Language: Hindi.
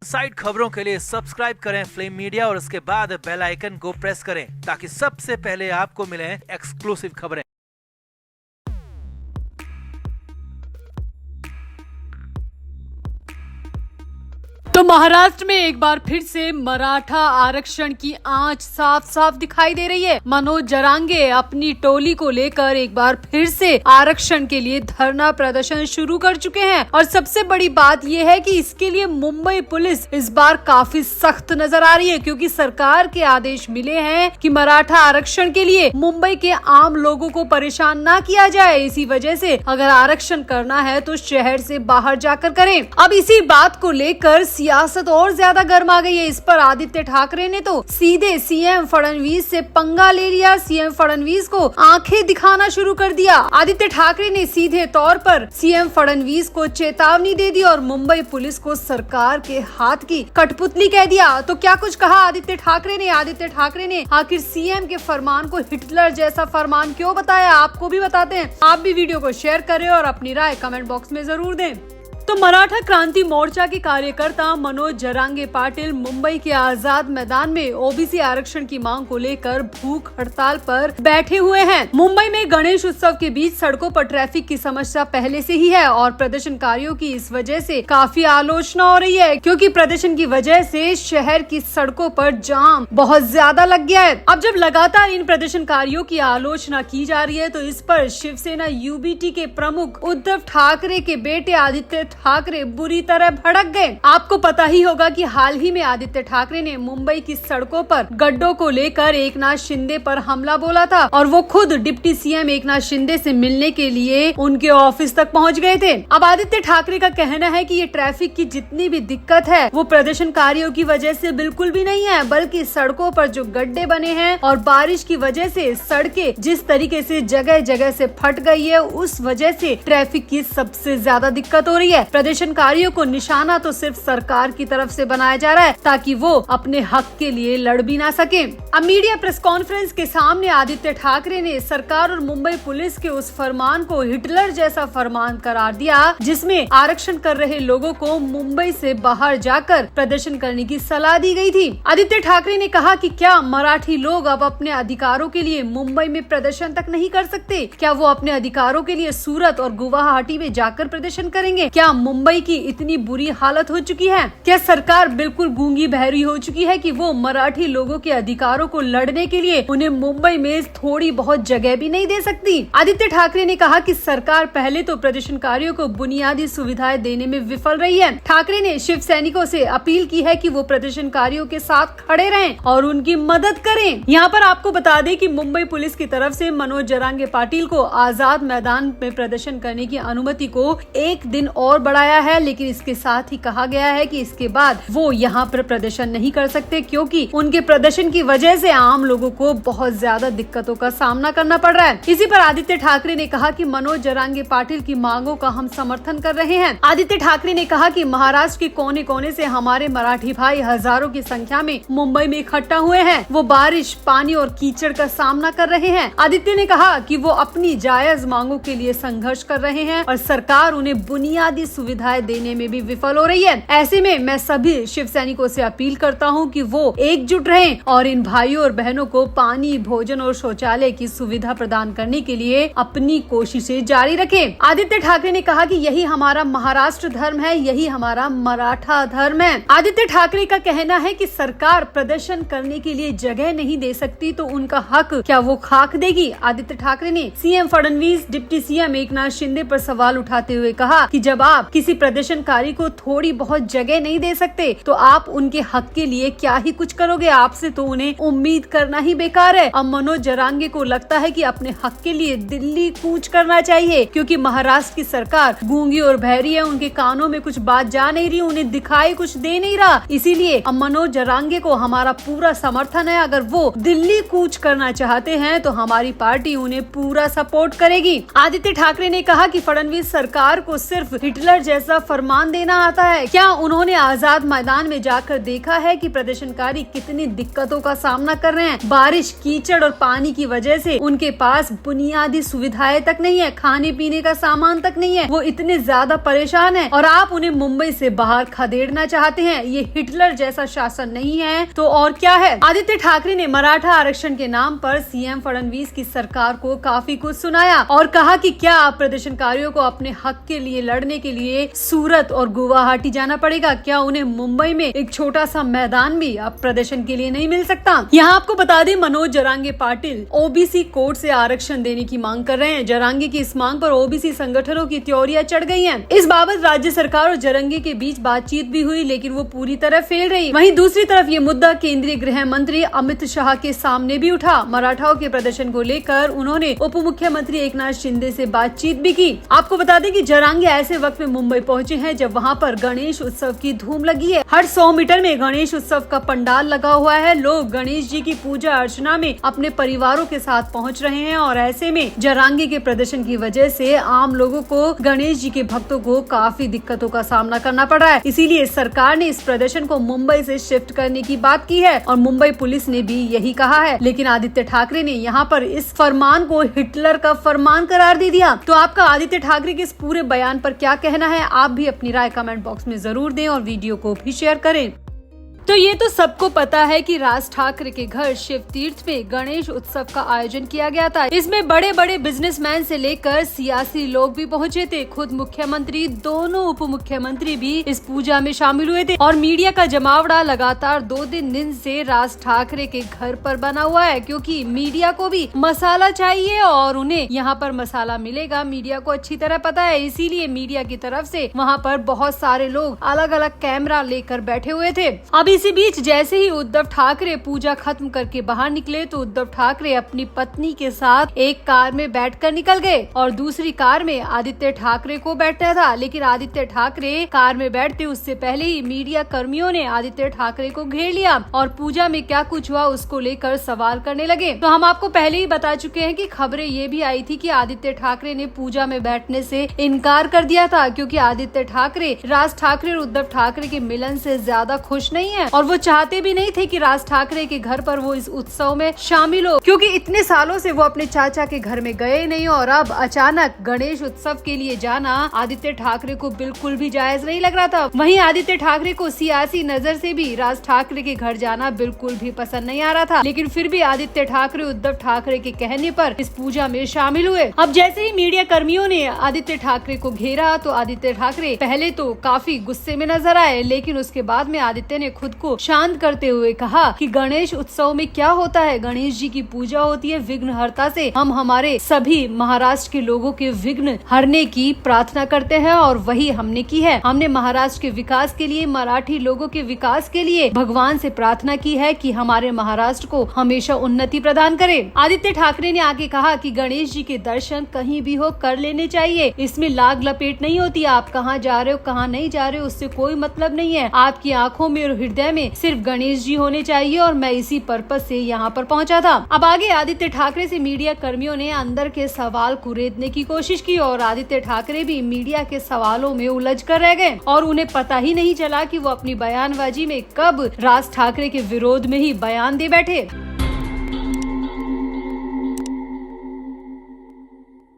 साइड खबरों के लिए सब्सक्राइब करें फ्लेम मीडिया और उसके बाद बेल आइकन को प्रेस करें ताकि सबसे पहले आपको मिले एक्सक्लूसिव खबरें। तो महाराष्ट्र में एक बार फिर से मराठा आरक्षण की आंच साफ साफ दिखाई दे रही है। मनोज जरांगे अपनी टोली को लेकर एक बार फिर से आरक्षण के लिए धरना प्रदर्शन शुरू कर चुके हैं और सबसे बड़ी बात यह है कि इसके लिए मुंबई पुलिस इस बार काफी सख्त नजर आ रही है, क्योंकि सरकार के आदेश मिले हैं कि मराठा आरक्षण के लिए मुंबई के आम लोगों को परेशान न किया जाए। इसी वजह से अगर आरक्षण करना है तो शहर से बाहर जाकर करें। अब इसी बात को लेकर सियासत और ज्यादा गर्म आ गई है। इस पर आदित्य ठाकरे ने तो सीधे सीएम फडणवीस से पंगा ले लिया। सीएम फडणवीस को आंखें दिखाना शुरू कर दिया। आदित्य ठाकरे ने सीधे तौर पर सीएम फडणवीस को चेतावनी दे दी और मुंबई पुलिस को सरकार के हाथ की कठपुतली कह दिया। तो क्या कुछ कहा आदित्य ठाकरे ने आखिर सीएम के फरमान को हिटलर जैसा फरमान क्यों बताया, आपको भी बताते हैं। आप भी वीडियो को शेयर करें और अपनी राय कमेंट बॉक्स में जरूर दें। तो मराठा क्रांति मोर्चा के कार्यकर्ता मनोज जरांगे पाटिल मुंबई के आजाद मैदान में ओबीसी आरक्षण की मांग को लेकर भूख हड़ताल पर बैठे हुए हैं। मुंबई में गणेश उत्सव के बीच सड़कों पर ट्रैफिक की समस्या पहले से ही है और प्रदर्शनकारियों की इस वजह से काफी आलोचना हो रही है, क्योंकि प्रदर्शन की वजह से शहर की सड़कों पर जाम बहुत ज्यादा लग गया है। अब जब लगातार इन प्रदर्शनकारियों की आलोचना की जा रही है तो इस पर शिवसेना यूबीटी के प्रमुख उद्धव ठाकरे के बेटे आदित्य ठाकरे बुरी तरह भड़क गए। आपको पता ही होगा कि हाल ही में आदित्य ठाकरे ने मुंबई की सड़कों पर गड्ढों को लेकर एकनाथ शिंदे पर हमला बोला था और वो खुद डिप्टी सीएम एकनाथ शिंदे से मिलने के लिए उनके ऑफिस तक पहुंच गए थे। अब आदित्य ठाकरे का कहना है कि ये ट्रैफिक की जितनी भी दिक्कत है वो प्रदर्शनकारियों की वजह से बिल्कुल भी नहीं है, बल्कि सड़कों पर जो गड्ढे बने हैं और बारिश की वजह से सड़कें जिस तरीके से जगह जगह से फट गई है, उस वजह से ट्रैफिक की सबसे ज्यादा दिक्कत हो रही है। प्रदर्शनकारियों को निशाना तो सिर्फ सरकार की तरफ से बनाया जा रहा है ताकि वो अपने हक के लिए लड़ भी ना सके। अब मीडिया प्रेस कॉन्फ्रेंस के सामने आदित्य ठाकरे ने सरकार और मुंबई पुलिस के उस फरमान को हिटलर जैसा फरमान करार दिया जिसमें आरक्षण कर रहे लोगों को मुंबई से बाहर जाकर प्रदर्शन करने की सलाह दी गई थी। आदित्य ठाकरे ने कहा कि क्या मराठी लोग अब अपने अधिकारों के लिए मुंबई में प्रदर्शन तक नहीं कर सकते? क्या वो अपने अधिकारों के लिए सूरत और गुवाहाटी में जाकर प्रदर्शन करेंगे? क्या मुंबई की इतनी बुरी हालत हो चुकी है? क्या सरकार बिल्कुल गूंगी बहरी हो चुकी है कि वो मराठी लोगों के अधिकारों को लड़ने के लिए उन्हें मुंबई में थोड़ी बहुत जगह भी नहीं दे सकती? आदित्य ठाकरे ने कहा कि सरकार पहले तो प्रदर्शनकारियों को बुनियादी सुविधाएं देने में विफल रही है। ठाकरे ने शिव सैनिकों से अपील की है कि वो प्रदर्शनकारियों के साथ खड़े रहें और उनकी मदद करें। यहाँ पर आपको बता दें कि मुंबई पुलिस की तरफ से मनोज जरांगे पाटिल को आजाद मैदान में प्रदर्शन करने की अनुमति को एक दिन और बढ़ाया है, लेकिन इसके साथ ही कहा गया है कि इसके बाद वो यहाँ पर प्रदर्शन नहीं कर सकते, क्योंकि उनके प्रदर्शन की वजह से आम लोगों को बहुत ज्यादा दिक्कतों का सामना करना पड़ रहा है। इसी पर आदित्य ठाकरे ने कहा कि मनोज जरांगे पाटिल की मांगों का हम समर्थन कर रहे हैं। आदित्य ठाकरे ने कहा कि महाराष्ट्र के कोने कोने से हमारे मराठी भाई हजारों की संख्या में मुंबई में इकट्ठा हुए हैं। वो बारिश, पानी और कीचड़ का सामना कर रहे हैं। आदित्य ने कहा कि वो अपनी जायज मांगों के लिए संघर्ष कर रहे हैं और सरकार उन्हें बुनियादी सुविधाएं देने में भी विफल हो रही है। ऐसे में मैं सभी शिव सैनिकों से अपील करता हूं कि वो एकजुट रहें और इन भाइयों और बहनों को पानी, भोजन और शौचालय की सुविधा प्रदान करने के लिए अपनी कोशिशें जारी रखें। आदित्य ठाकरे ने कहा कि यही हमारा महाराष्ट्र धर्म है, यही हमारा मराठा धर्म है। आदित्य ठाकरे का कहना है कि सरकार प्रदर्शन करने के लिए जगह नहीं दे सकती तो उनका हक क्या वो खाक देगी? आदित्य ठाकरे ने CM Fadnavis, deputy CM Eknath Shinde पर सवाल उठाते हुए कहा कि जब आप किसी प्रदर्शनकारी को थोड़ी बहुत जगह नहीं दे सकते तो आप उनके हक के लिए क्या ही कुछ करोगे? आपसे तो उन्हें उम्मीद करना ही बेकार है। अब मनोज जरांगे को लगता है कि अपने हक के लिए दिल्ली कूच करना चाहिए, क्योंकि महाराष्ट्र की सरकार गूंगी और बहरी है, उनके कानों में कुछ बात जा नहीं रही, उन्हें दिखाई कुछ दे नहीं रहा। इसीलिए अब मनोज जरांगे को हमारा पूरा समर्थन है। अगर वो दिल्ली कूच करना चाहते हैं तो हमारी पार्टी उन्हें पूरा सपोर्ट करेगी। आदित्य ठाकरे ने कहा कि फडणवीस सरकार को सिर्फ हिटलर हिटलर जैसा फरमान देना आता है? क्या उन्होंने आजाद मैदान में जाकर देखा है कि प्रदर्शनकारी कितनी दिक्कतों का सामना कर रहे हैं? बारिश, कीचड़ और पानी की वजह से उनके पास बुनियादी सुविधाएं तक नहीं है, खाने पीने का सामान तक नहीं है, वो इतने ज्यादा परेशान हैं और आप उन्हें मुंबई से बाहर खदेड़ना चाहते हैं। ये हिटलर जैसा शासन नहीं है तो और क्या है? आदित्य ठाकरे ने मराठा आरक्षण के नाम पर सीएम फडणवीस की सरकार को काफी कुछ सुनाया और कहा कि क्या आप प्रदर्शनकारियों को अपने हक के लिए लड़ने के लिए सूरत और गुवाहाटी जाना पड़ेगा? क्या उन्हें मुंबई में एक छोटा सा मैदान भी अब प्रदर्शन के लिए नहीं मिल सकता? यहाँ आपको बता दें, मनोज जरांगे पाटिल ओबीसी कोड से आरक्षण देने की मांग कर रहे हैं। जरांगे की इस मांग पर ओबीसी संगठनों की त्योरियां चढ़ गई हैं। इस बाबत राज्य सरकार और जरांगे के बीच बातचीत भी हुई, लेकिन वो पूरी तरह फेल रही। वहीं दूसरी तरफ ये मुद्दा केंद्रीय गृह मंत्री अमित शाह के सामने भी उठा। मराठाओं के प्रदर्शन को लेकर उन्होंने उप मुख्यमंत्री एकनाथ शिंदे से बातचीत भी की। आपको बता दें कि जरांगे ऐसे वक्त में मुंबई पहुंचे हैं जब वहां पर गणेश उत्सव की धूम लगी है। हर 100 मीटर में गणेश उत्सव का पंडाल लगा हुआ है। लोग गणेश जी की पूजा अर्चना में अपने परिवारों के साथ पहुंच रहे हैं और ऐसे में जरांगे के प्रदर्शन की वजह से आम लोगों को, गणेश जी के भक्तों को काफी दिक्कतों का सामना करना पड़ रहा है। इसीलिए सरकार ने इस प्रदर्शन को मुंबई से शिफ्ट करने की बात की है और मुंबई पुलिस ने भी यही कहा है। लेकिन आदित्य ठाकरे ने यहाँ पर इस फरमान को हिटलर का फरमान करार दे दिया। तो आपका आदित्य ठाकरे के इस पूरे बयान पर क्या कहना है? आप भी अपनी राय कमेंट बॉक्स में जरूर दें और वीडियो को भी शेयर करें। तो ये तो सबको पता है कि राज ठाकरे के घर शिव तीर्थ में गणेश उत्सव का आयोजन किया गया था। इसमें बड़े बड़े बिजनेसमैन से लेकर सियासी लोग भी पहुंचे थे। खुद मुख्यमंत्री, दोनों उप मुख्यमंत्री भी इस पूजा में शामिल हुए थे और मीडिया का जमावड़ा लगातार 2-3 दिन से राज ठाकरे के घर पर बना हुआ है, क्योंकि मीडिया को भी मसाला चाहिए और उन्हें यहाँ पर मसाला मिलेगा, मीडिया को अच्छी तरह पता है। इसीलिए मीडिया की तरफ से वहाँ पर बहुत सारे लोग अलग अलग कैमरा लेकर बैठे हुए थे। अब इसी बीच जैसे ही उद्धव ठाकरे पूजा खत्म करके बाहर निकले तो उद्धव ठाकरे अपनी पत्नी के साथ एक कार में बैठकर निकल गए और दूसरी कार में आदित्य ठाकरे को बैठना था। लेकिन आदित्य ठाकरे कार में बैठते उससे पहले ही मीडिया कर्मियों ने आदित्य ठाकरे को घेर लिया और पूजा में क्या कुछ हुआ उसको लेकर सवाल करने लगे। तो हम आपको पहले ही बता चुके हैं कि खबरें ये भी आई थी कि आदित्य ठाकरे ने पूजा में बैठने से इनकार कर दिया था, क्योंकि आदित्य ठाकरे राज ठाकरे और उद्धव ठाकरे के मिलन से ज्यादा खुश नहीं है और वो चाहते भी नहीं थे कि राज ठाकरे के घर पर वो इस उत्सव में शामिल हो, क्योंकि इतने सालों से वो अपने चाचा के घर में गए नहीं और अब अचानक गणेश उत्सव के लिए जाना आदित्य ठाकरे को बिल्कुल भी जायज नहीं लग रहा था। वहीं आदित्य ठाकरे को सियासी नजर से भी राज ठाकरे के घर जाना बिल्कुल भी पसंद नहीं आ रहा था, लेकिन फिर भी आदित्य ठाकरे उद्धव ठाकरे के कहने पर इस पूजा में शामिल हुए। अब जैसे ही मीडिया कर्मियों ने आदित्य ठाकरे को घेरा तो आदित्य ठाकरे पहले तो काफी गुस्से में नजर आए, लेकिन उसके बाद में आदित्य ने खुद को शांत करते हुए कहा कि गणेश उत्सव में क्या होता है, गणेश जी की पूजा होती है विघ्नहर्ता से। हम हमारे सभी महाराष्ट्र के लोगों के विघ्न हरने की प्रार्थना करते हैं और वही हमने की है। हमने महाराष्ट्र के विकास के लिए, मराठी लोगों के विकास के लिए भगवान से प्रार्थना की है कि हमारे महाराष्ट्र को हमेशा उन्नति प्रदान करे। आदित्य ठाकरे ने आगे कहा कि गणेश जी के दर्शन कहीं भी हो कर लेने चाहिए, इसमें लाग लपेट नहीं होती। आप कहाँ जा रहे हो, कहाँ नहीं जा रहे हो, उससे कोई मतलब नहीं है। आपकी आंखों में और हृदय में सिर्फ गणेश जी होने चाहिए और मैं इसी पर्पज से यहाँ पर पहुँचा था। अब आगे आदित्य ठाकरे से मीडिया कर्मियों ने अंदर के सवाल कुरेदने की कोशिश की और आदित्य ठाकरे भी मीडिया के सवालों में उलझ कर रह गए और उन्हें पता ही नहीं चला कि वो अपनी बयानबाजी में कब राज ठाकरे के विरोध में ही बयान दे बैठे।